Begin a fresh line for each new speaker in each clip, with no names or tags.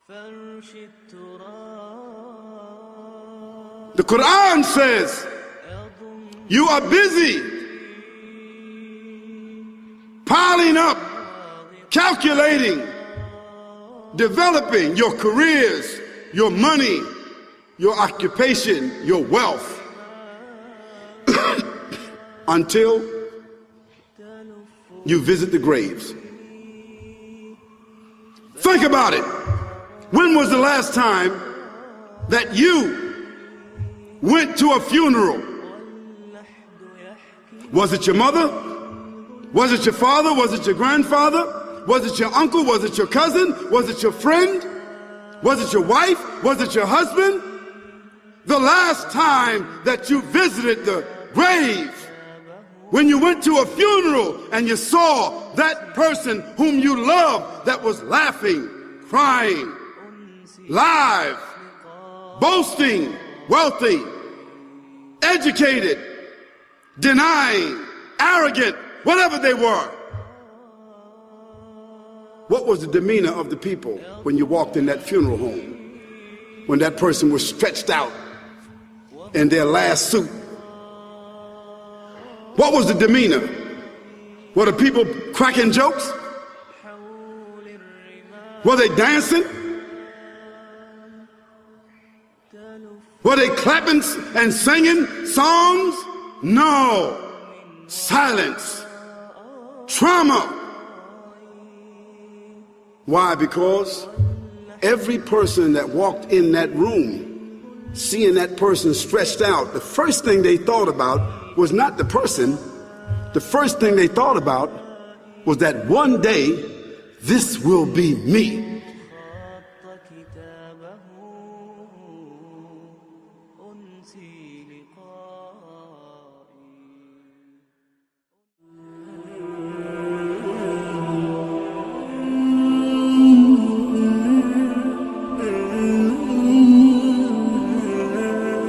The Quran says you are busy piling up, calculating, developing your careers, your money, your occupation, your wealth, until you visit the graves. Think about it. When was the last time that you went to a funeral? Was it your mother? Was it your father? Was it your grandfather? Was it your uncle? Was it your cousin? Was it your friend? Was it your wife? Was it your husband? The last time that you visited the grave, when you went to a funeral and you saw that person whom you loved that was laughing, crying, live, boasting, wealthy, educated, denying, arrogant, whatever they were. What was the demeanor of the people when you walked in that funeral home? When that person was stretched out in their last suit? What was the demeanor? Were the people cracking jokes? Were they dancing? Were they clapping and singing songs? No. Silence. Trauma. Why? Because every person that walked in that room, seeing that person stretched out, the first thing they thought about was not the person. The first thing they thought about was that one day this will be me.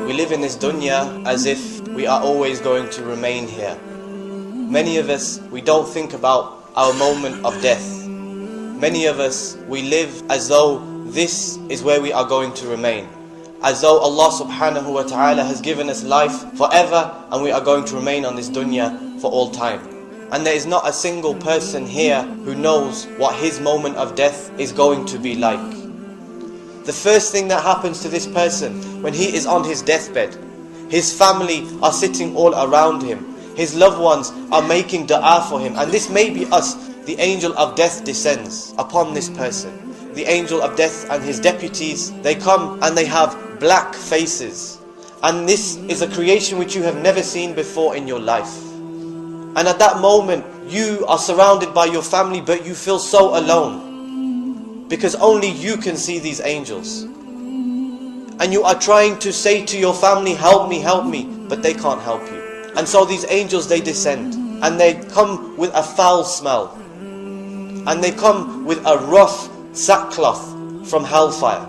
We live in this dunya as if we are always going to remain here. Many of us, we don't think about our moment of death. Many of us, we live as though this is where we are going to remain. As though Allah subhanahu wa ta'ala has given us life forever and we are going to remain on this dunya for all time. And there is not a single person here who knows what his moment of death is going to be like. The first thing that happens to this person when he is on his deathbed, his family are sitting all around him. His loved ones are making dua for him. And this may be us. The angel of death descends upon this person. The angel of death and his deputies, they come and they have black faces. And this is a creation which you have never seen before in your life. And at that moment, you are surrounded by your family, but you feel so alone. Because only you can see these angels. And you are trying to say to your family, help me, but they can't help you. And so these angels, they descend, and they come with a foul smell. And they come with a rough sackcloth from hellfire.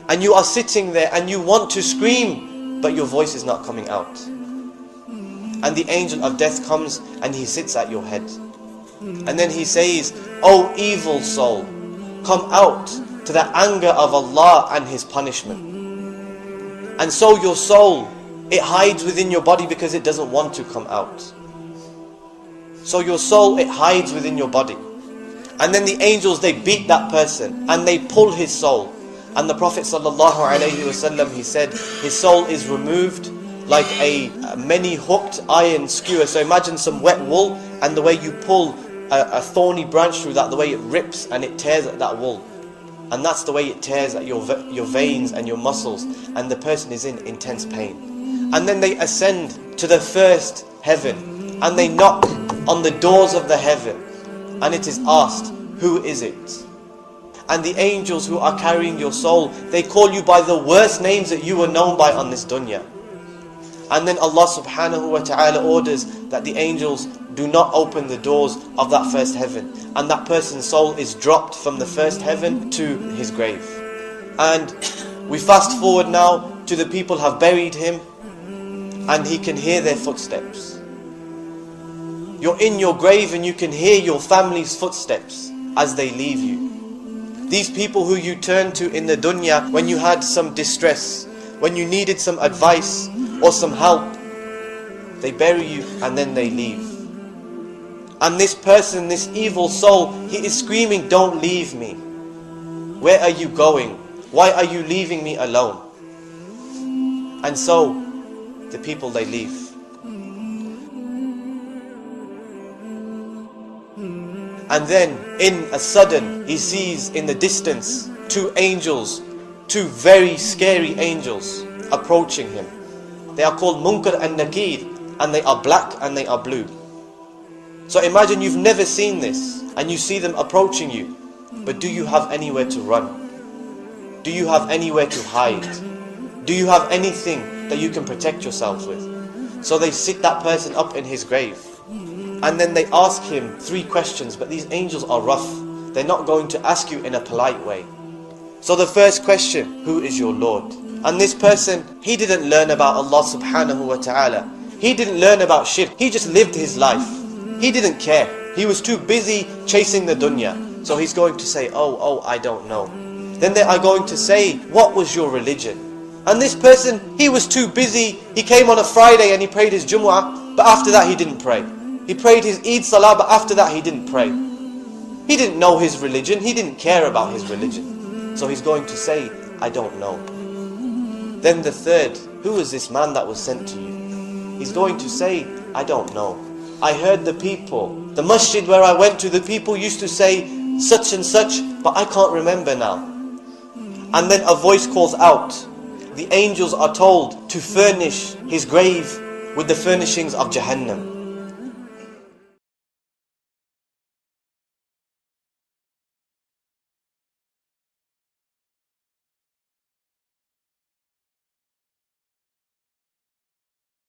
And you are sitting there and you want to scream, but your voice is not coming out. And the angel of death comes and he sits at your head. And then he says, "O evil soul, come out to the anger of Allah and His punishment." And so your soul, it hides within your body because it doesn't want to come out. So your soul, it hides within your body. And then the angels, they beat that person and they pull his soul. And the Prophet ﷺ, he said, his soul is removed like a many hooked iron skewer. So imagine some wet wool, and the way you pull a thorny branch through that, the way it rips and it tears at that wool. And that's the way it tears at your veins and your muscles, and the person is in intense pain. And then they ascend to the first heaven, and they knock on the doors of the heaven, and it is asked, who is it? And the angels who are carrying your soul, they call you by the worst names that you were known by on this dunya. And then Allah subhanahu wa ta'ala orders that the angels do not open the doors of that first heaven, and that person's soul is dropped from the first heaven to his grave. And we fast forward now to the people have buried him, and he can hear their footsteps. You're in your grave and you can hear your family's footsteps as they leave you. These people who you turned to in the dunya when you had some distress, when you needed some advice or some help, they bury you and then they leave. And this person, this evil soul, he is screaming, don't leave me. Where are you going? Why are you leaving me alone? And so, the people, they leave. And then, in a sudden, he sees in the distance two angels, two very scary angels approaching him. They are called Munkar and Nakir, and they are black and they are blue. So imagine you've never seen this, and you see them approaching you. But do you have anywhere to run? Do you have anywhere to hide? Do you have anything that you can protect yourself with? So they sit that person up in his grave. And then they ask him 3 questions, but these angels are rough. They're not going to ask you in a polite way. So the first question, who is your Lord? And this person, he didn't learn about Allah subhanahu wa ta'ala. He didn't learn about shirk. He just lived his life. He didn't care. He was too busy chasing the dunya. So he's going to say, oh, I don't know. Then they are going to say, what was your religion? And this person, he was too busy. He came on a Friday and he prayed his Jumu'ah, but after that he didn't pray. He prayed his Eid Salah, but after that he didn't pray. He didn't know his religion. He didn't care about his religion. So he's going to say, I don't know. Then the third, who is this man that was sent to you? He's going to say, I don't know. I heard the people, the masjid where I went to, the people used to say such and such, but I can't remember now. And then a voice calls out. The angels are told to furnish his grave with the furnishings of Jahannam.